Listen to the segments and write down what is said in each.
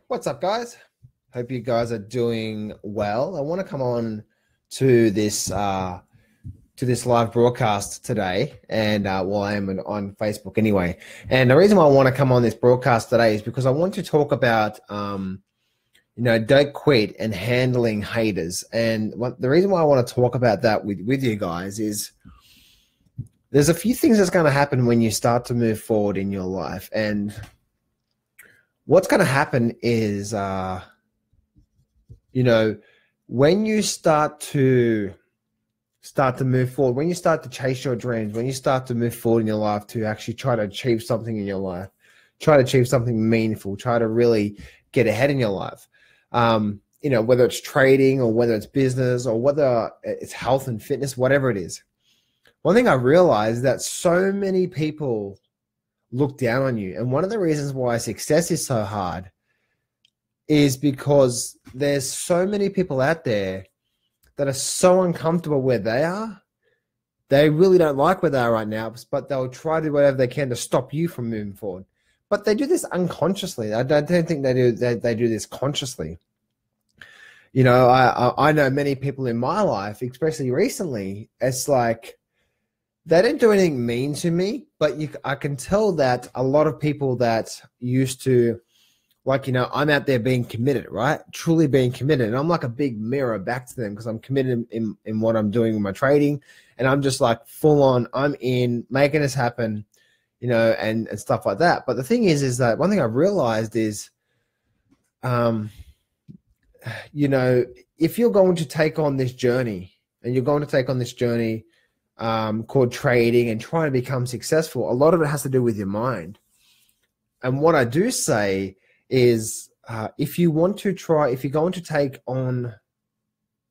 What's up, guys? Hope you guys are doing well. I want to come on to this live broadcast today, and well, I am on Facebook anyway. And the reason why I want to come on this broadcast today is because I want to talk about don't quit and handling haters. And the reason why I want to talk about that with you guys is there's a few things that's going to happen when you start to move forward in your life. And what's going to happen is, when you start to move forward, when you start to chase your dreams, when you start to move forward in your life to actually try to achieve something in your life, try to achieve something meaningful, try to really get ahead in your life, whether it's trading or whether it's business or whether it's health and fitness, whatever it is. One thing I realized is that so many people look down on you. And one of the reasons why success is so hard is because there's so many people out there that are so uncomfortable where they are. They really don't like where they are right now, but they'll try to do whatever they can to stop you from moving forward. But they do this unconsciously. I don't think they do this consciously. I know many people in my life, especially recently, it's like they didn't do anything mean to me, but I can tell that a lot of people that used to, I'm out there being committed, right? Truly being committed. And I'm like a big mirror back to them because I'm committed in what I'm doing with my trading. And I'm just like full on, I'm in making this happen, and stuff like that. But the thing is that one thing I've realized is, if you're going to take on this journey and you're going to take on this journey, called trading and trying to become successful, a lot of it has to do with your mind. And what I do say is, if you're going to take on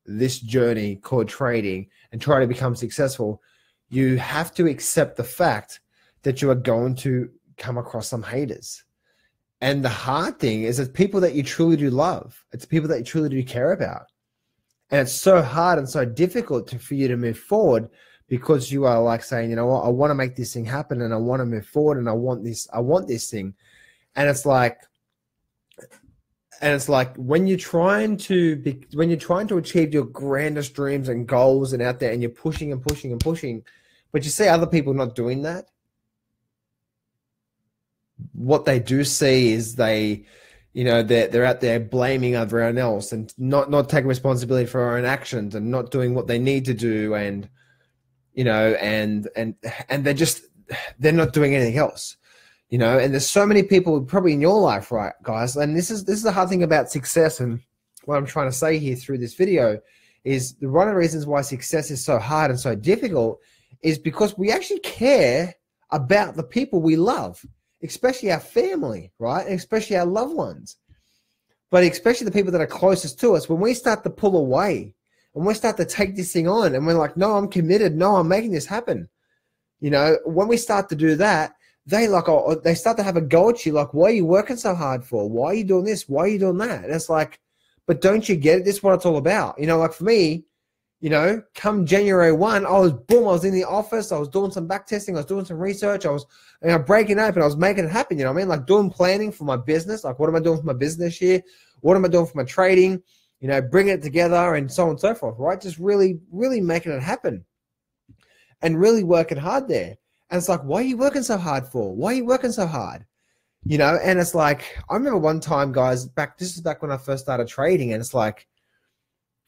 this journey called trading and try to become successful, you have to accept the fact that you are going to come across some haters. And the hard thing is it's people that you truly do love. It's people that you truly do care about. And it's so hard and so difficult for you to move forward, because you are like saying, you know what, I want to make this thing happen and I want to move forward and I want this thing. And it's like when you're trying to achieve your grandest dreams and goals and out there and you're pushing and pushing and pushing, but you see other people not doing that. What they do see is they're out there blaming everyone else and not taking responsibility for their own actions and not doing what they need to do, and and they're not doing anything else, and there's so many people probably in your life, right, guys? And this is the hard thing about success. And what I'm trying to say here through this video is one of the reasons why success is so hard and so difficult is because we actually care about the people we love, especially our family, right? And especially our loved ones, but especially the people that are closest to us. When we start to pull away, and we start to take this thing on and we're like, no, I'm committed. No, I'm making this happen. When we start to do that, they start to have a go at you. Like, why are you working so hard for? Why are you doing this? Why are you doing that? And it's like, but don't you get it? This is what it's all about. Like for me, come January 1, I was in the office. I was doing some back testing. I was doing some research. I was breaking open. I was making it happen. Like doing planning for my business. Like, what am I doing for my business this year? What am I doing for my trading? Bringing it together and so on and so forth, right? Just really, really making it happen and really working hard there. And it's like, why are you working so hard for? Why are you working so hard? And it's like, I remember one time, guys, this is back when I first started trading. And it's like,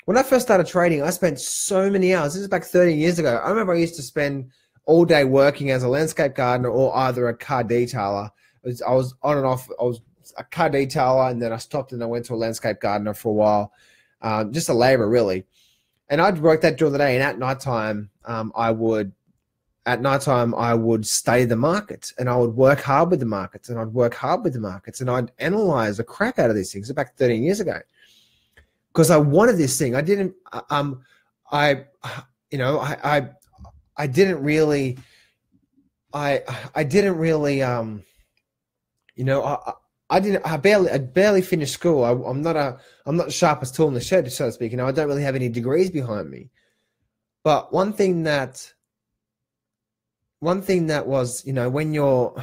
when I first started trading, I spent so many hours. This is back 13 years ago. I remember I used to spend all day working as a landscape gardener or either a car detailer. I was on and off. I was a car detailer, and then I stopped and I went to a landscape gardener for a while, just a labor really. And I'd work that during the day, and at nighttime, I would study the markets, and I would work hard with the markets, and I'd analyze the crap out of these things back 13 years ago, because I wanted this thing. I didn't I barely finished school. I'm not the sharpest tool in the shed, so to speak. I don't really have any degrees behind me. But one thing that was, when you're,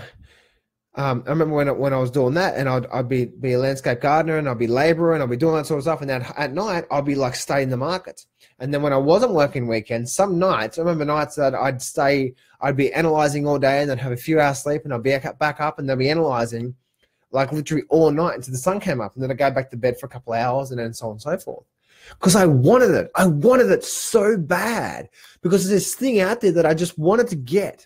I remember when I was doing that, and I'd be a landscape gardener, and I'd be laborer, and I'd be doing that sort of stuff. And then at night, I'd be like studying the markets. And then when I wasn't working weekends, some nights, I remember nights that I'd be analyzing all day, and then have a few hours sleep, and I'd be back up, and they'd be analyzing like literally all night until the sun came up. And then I'd go back to bed for a couple of hours, and then so on and so forth. Because I wanted it. I wanted it so bad, because there's this thing out there that I just wanted to get.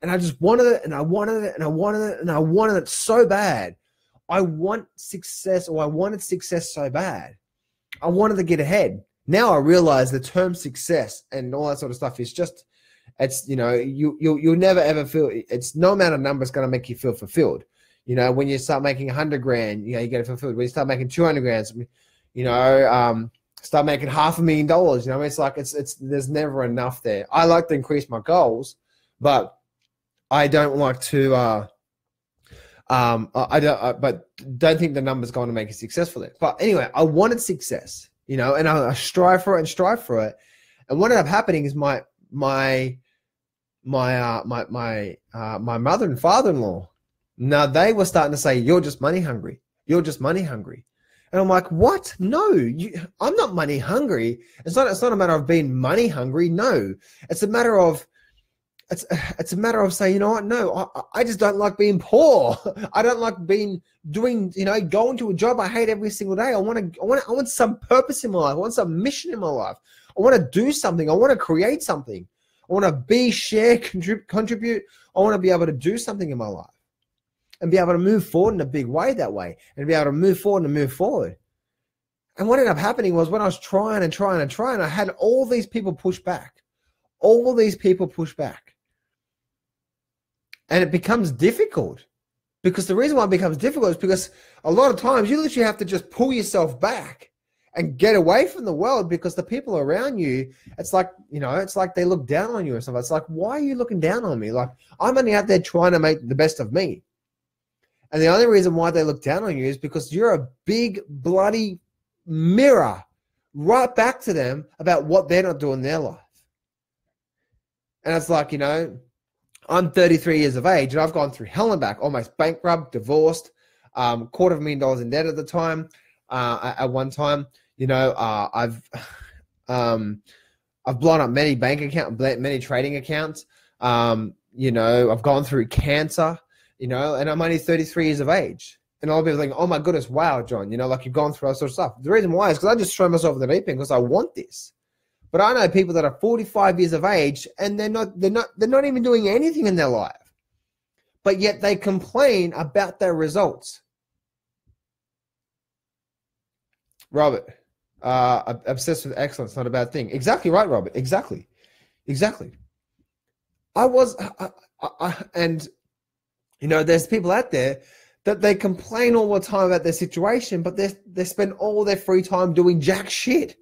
And I just wanted it, and I wanted it, and I wanted it, and I wanted it so bad. I want success, or I wanted success so bad. I wanted to get ahead. Now I realize the term success and all that sort of stuff is just, it's, you know, you'll never ever feel, it's no amount of number is going to make you feel fulfilled. You know, when you start making 100 grand, you know, you get fulfilled. When you start making 200 grand, you know, start making $500,000, you know, it's like, there's never enough there. I like to increase my goals, but I don't like to, but don't think the number's going to make you successful there. But anyway, I wanted success, you know, and I strive for it. And what ended up happening is my mother and father-in-law, now they were starting to say, you're just money hungry. You're just money hungry. And I'm like, what? No, I'm not money hungry. It's not a matter of being money hungry. No, it's a matter of, it's a matter of saying, you know what? No, I just don't like being poor. I don't like doing, you know, going to a job I hate every single day. I want some purpose in my life. I want some mission in my life. I want to do something. I want to create something. I want to share, contribute. I want to be able to do something in my life and be able to move forward in a big way that way, and be able to move forward. And what ended up happening was, when I was trying, I had all these people push back. And it becomes difficult, because the reason why it becomes difficult is because a lot of times you literally have to just pull yourself back and get away from the world, because the people around you, it's like, you know, it's like they look down on you or something. It's like, why are you looking down on me? Like, I'm only out there trying to make the best of me. And the only reason why they look down on you is because you're a big bloody mirror right back to them about what they're not doing in their life. And it's like, you know, I'm 33 years of age, and I've gone through hell and back, almost bankrupt, divorced, $250,000 in debt at the time. At one time, you know, I've blown up many bank accounts, many trading accounts. You know, I've gone through cancer, you know, and I'm only 33 years of age. And a lot of people think, oh my goodness, wow, John, you know, like you've gone through all sorts of stuff. The reason why is because I just throw myself in the deep end because I want this. But I know people that are 45 years of age, and they're not even doing anything in their life, but yet they complain about their results. Robert, obsessed with excellence, not a bad thing. Exactly right, Robert. Exactly. And you know, there's people out there that they complain all the time about their situation, but they spend all their free time doing jack shit.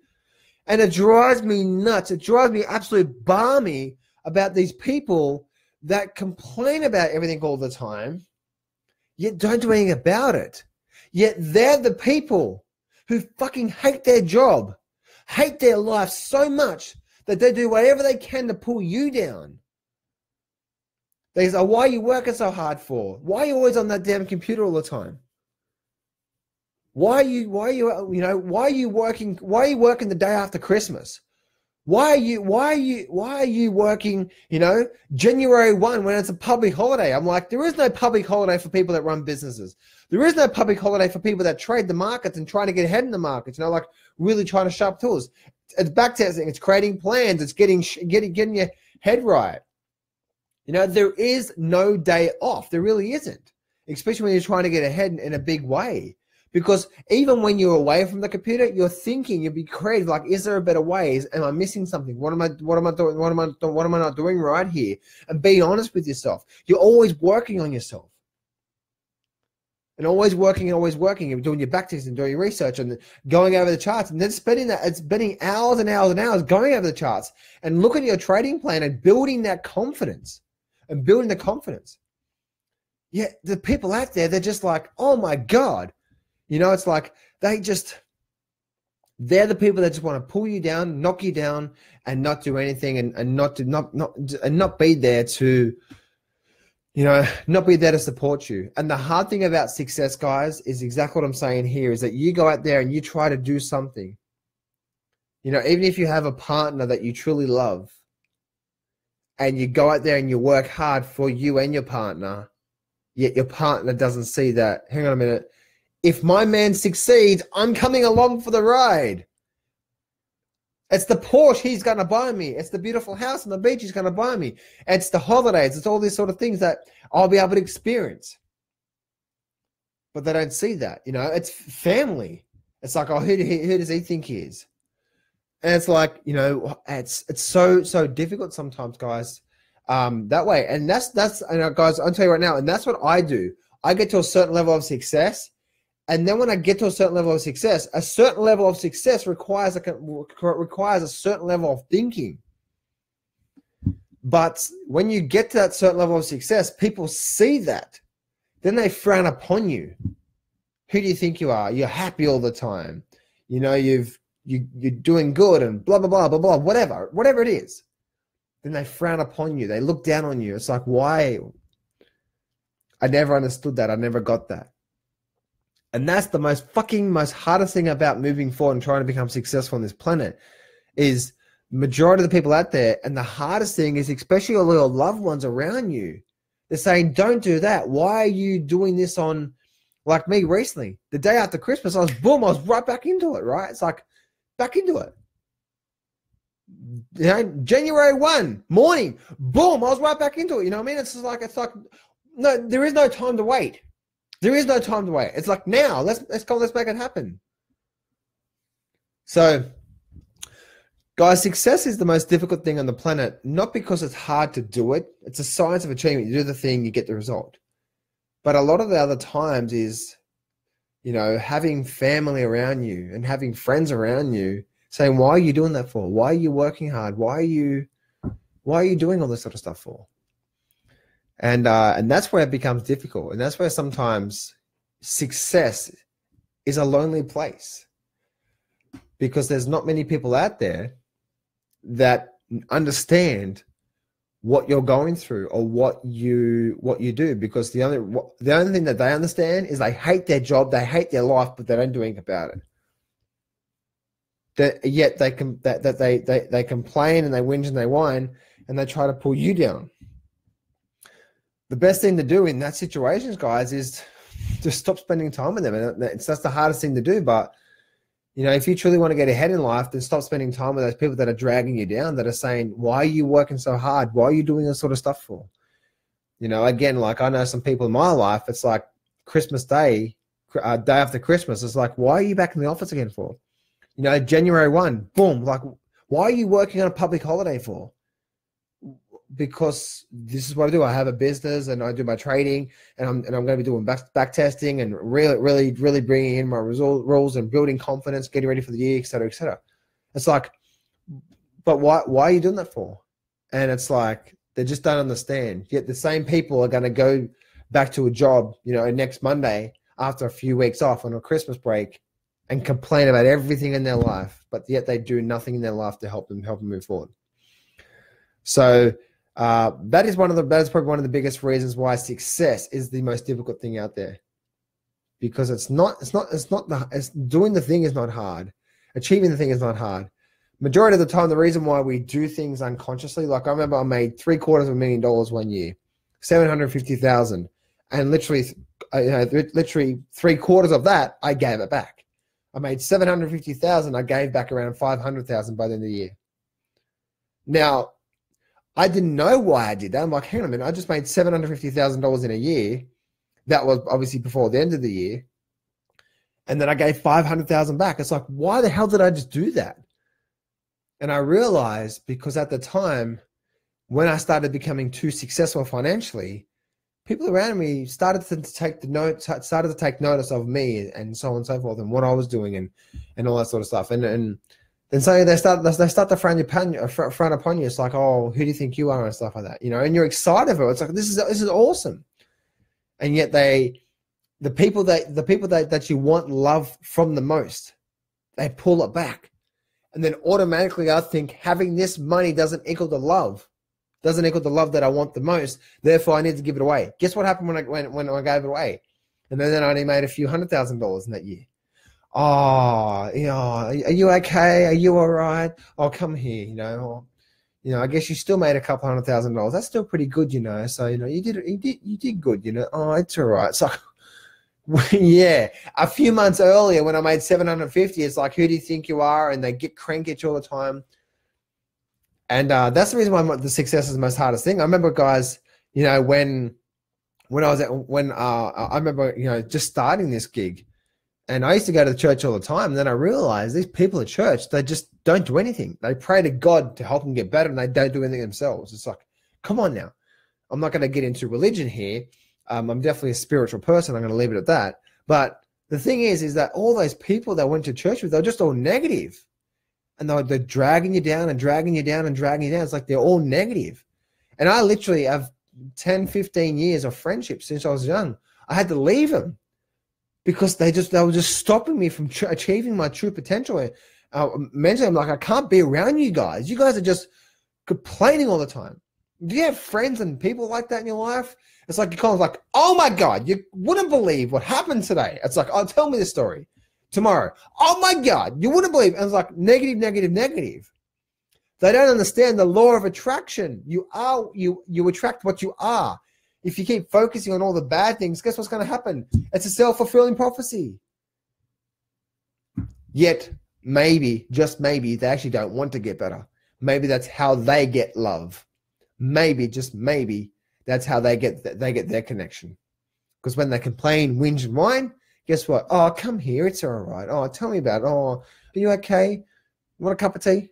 And it drives me nuts. It drives me absolutely balmy about these people that complain about everything all the time, yet don't do anything about it. Yet they're the people who fucking hate their job, hate their life so much that they do whatever they can to pull you down. They say, why are you working so hard for? Why are you always on that damn computer all the time? Why are you working the day after Christmas? Why are you working, you know, January 1 when it's a public holiday? I'm like, there is no public holiday for people that run businesses. There is no public holiday for people that trade the markets and trying to get ahead in the markets, you know, like really trying to sharp tools. It's backtesting, it's creating plans, it's getting your head right. You know, there is no day off. There really isn't, especially when you're trying to get ahead in a big way. Because even when you're away from the computer, you're thinking, you'll be creative. Like, is there a better way? Am I missing something? What am I doing? What am I not doing right here? And be honest with yourself. You're always working on yourself. And always working. You're doing your backtesting, doing your research, and going over the charts, and then spending hours and hours and hours going over the charts and looking at your trading plan and building that confidence Yeah, the people out there, they're just like, oh my God. You know, it's like they're the people that just want to pull you down, knock you down, and not do anything, and not be there to You know, not be there to support you. And the hard thing about success, guys, is exactly what I'm saying here, is that you go out there and you try to do something. You know, even if you have a partner that you truly love and you go out there and you work hard for you and your partner, yet your partner doesn't see that. Hang on a minute. If my man succeeds, I'm coming along for the ride. It's the Porsche he's going to buy me. It's the beautiful house on the beach he's going to buy me. It's the holidays. It's all these sort of things that I'll be able to experience. But they don't see that. You know, it's family. It's like, oh, who does he think he is? And it's like, you know, it's so difficult sometimes, guys, that way. And that's, and guys, I'll tell you right now, and that's what I do. I get to a certain level of success. And then when I get to a certain level of success, a certain level of success requires a certain level of thinking. But when you get to that certain level of success, people see that. Then they frown upon you. Who do you think you are? You're happy all the time. You know, you're doing good and blah, blah, blah, blah, blah, whatever it is. Then they frown upon you. They look down on you. It's like, why? I never understood that. I never got that. And that's the most hardest thing about moving forward and trying to become successful on this planet, is majority of the people out there. And the hardest thing is, especially all your loved ones around you, they're saying, don't do that. Why are you doing this on, like me recently, the day after Christmas, I was right back into it, right? It's like, back into it. You know, January 1 morning, boom, I was right back into it. You know what I mean? It's like, no, there is no time to wait. There is no time to wait. It's like, now, let's make it happen. So, guys, success is the most difficult thing on the planet, not because it's hard to do it. It's a science of achievement. You do the thing, you get the result. But a lot of the other times is, you know, having family around you and having friends around you saying, why are you doing that for? Why are you working hard? Why are you doing all this sort of stuff for? And that's where it becomes difficult. And that's where sometimes success is a lonely place, because there's not many people out there that understand what you're going through or what you do, because the only thing that they understand is they hate their job, they hate their life, but they don't do anything about it. Yet they complain and they whinge and they whine and they try to pull you down. The best thing to do in that situation, guys, is to stop spending time with them. And that's the hardest thing to do. But, you know, if you truly want to get ahead in life, then stop spending time with those people that are dragging you down, that are saying, why are you working so hard? Why are you doing this sort of stuff for? You know, again, like I know some people in my life, it's like Christmas Day, day after Christmas, it's like, why are you back in the office again for? You know, January 1, boom, like, why are you working on a public holiday for? Because this is what I do. I have a business and I do my trading, and I'm going to be doing back testing and really bringing in my rules and building confidence, getting ready for the year, et cetera, et cetera. It's like, but why are you doing that for? And it's like, they just don't understand. Yet the same people are going to go back to a job, you know, next Monday after a few weeks off on a Christmas break and complain about everything in their life, but yet they do nothing in their life to help them move forward. So, that is probably one of the biggest reasons why success is the most difficult thing out there, because doing the thing is not hard. Achieving the thing is not hard. Majority of the time, the reason why we do things unconsciously, like I remember I made $750,000 one year, 750,000, and literally 3/4 of that, I gave it back. I made 750,000. I gave back around 500,000 by the end of the year. Now, I didn't know why I did that. I'm like, hang on a minute, I just made $750,000 in a year. That was obviously before the end of the year. And then I gave 500,000 back. It's like, why the hell did I just do that? And I realized, because at the time when I started becoming too successful financially, people around me started to take notice of me and so on and so forth, and what I was doing and all that sort of stuff. And so they start to frown upon you. It's like, oh, who do you think you are, and stuff like that, you know. And you're excited for it. It's like, this is awesome. And yet the people that you want love from the most, they pull it back. And then automatically I think having this money doesn't equal the love. doesn't equal the love that I want the most. Therefore, I need to give it away. Guess what happened when I gave it away? And then I only made a few $100,000 in that year. Oh, you know, are you okay? Are you all right? Oh, come here, you know. Or, you know, I guess you still made a couple $100,000. That's still pretty good, you know. So, you know, you did good, you know. Oh, it's all right. So, yeah, a few months earlier when I made 750, it's like, who do you think you are? And they get cranky at you all the time. And that's the reason why the success is the most hardest thing. I remember, guys, you know, when I remember, you know, just starting this gig, and I used to go to the church all the time. And then I realized these people at church, they just don't do anything. They pray to God to help them get better, and they don't do anything themselves. It's like, come on now. I'm not going to get into religion here. I'm definitely a spiritual person. I'm going to leave it at that. But the thing is that all those people that went to church with, they're just all negative. And they're dragging you down and dragging you down and dragging you down. It's like they're all negative. And I literally have 10, 15 years of friendship since I was young. I had to leave them because they were just stopping me from achieving my true potential. Mentally, I'm like, I can't be around you guys. You guys are just complaining all the time. Do you have friends and people like that in your life? It's like, you're kind of like, oh my God, you wouldn't believe what happened today. It's like, oh, tell me the story. Tomorrow, oh my God, you wouldn't believe. And it's like negative, negative, negative. They don't understand the law of attraction. You attract what you are. If you keep focusing on all the bad things, guess what's going to happen? It's a self-fulfilling prophecy. Yet, maybe, just maybe, they actually don't want to get better. Maybe that's how they get love. Maybe, just maybe, that's how they get their connection. Because when they complain, whinge, and whine, guess what? Oh, come here. It's all right. Oh, tell me about it. Oh, are you okay? Want a cup of tea?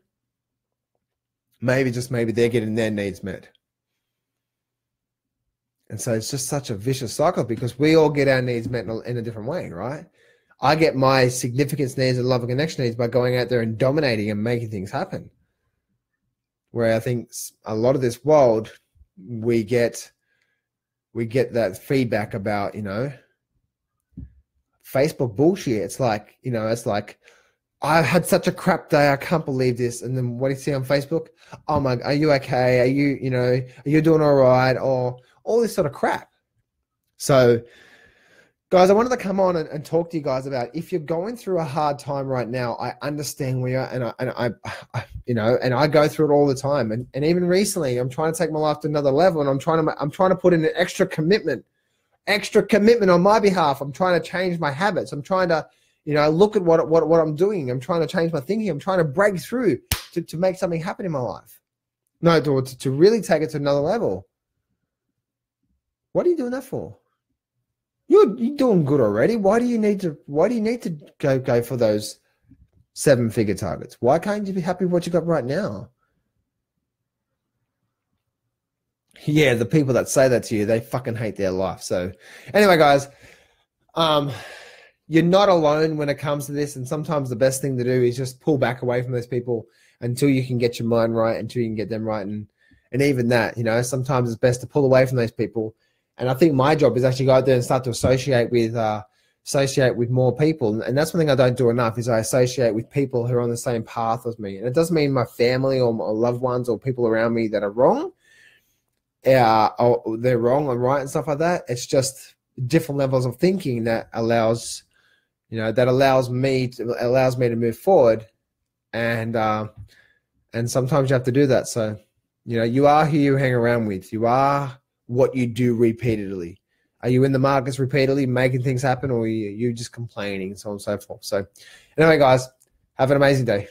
Maybe, just maybe, they're getting their needs met. And so it's just such a vicious cycle because we all get our needs met in a different way, right? I get my significance needs and love and connection needs by going out there and dominating and making things happen. Where I think a lot of this world, we get that feedback about, you know, Facebook bullshit. It's like, you know, it's like, I had such a crap day. I can't believe this. And then what do you see on Facebook? Oh my, are you okay? Are you doing all right? Or all this sort of crap. So guys, I wanted to come on and talk to you guys about, if you're going through a hard time right now, I understand where you are. And I go through it all the time. And even recently, I'm trying to take my life to another level, and I'm trying to put in an extra commitment on my behalf. I'm trying to change my habits. I'm trying to, you know, look at what I'm doing. I'm trying to change my thinking. I'm trying to break through to make something happen in my life. No, to really take it to another level. What are you doing that for? You're doing good already. Why do you need to go for those 7-figure targets? Why can't you be happy with what you got right now? Yeah, the people that say that to you, they fucking hate their life. So anyway, guys, you're not alone when it comes to this. And sometimes the best thing to do is just pull back away from those people until you can get your mind right, until you can get them right. And even that, you know, sometimes it's best to pull away from those people. And I think my job is actually go out there and start to associate with more people. And that's one thing I don't do enough, is I associate with people who are on the same path as me. And it doesn't mean my family or my loved ones or people around me that are wrong. Or they're wrong and right and stuff like that. It's just different levels of thinking that allows me to move forward. And sometimes you have to do that. So, you know, you are who you hang around with. You are what you do repeatedly. Are you in the markets repeatedly making things happen, or are you just complaining, and so on and so forth? So anyway, guys, have an amazing day.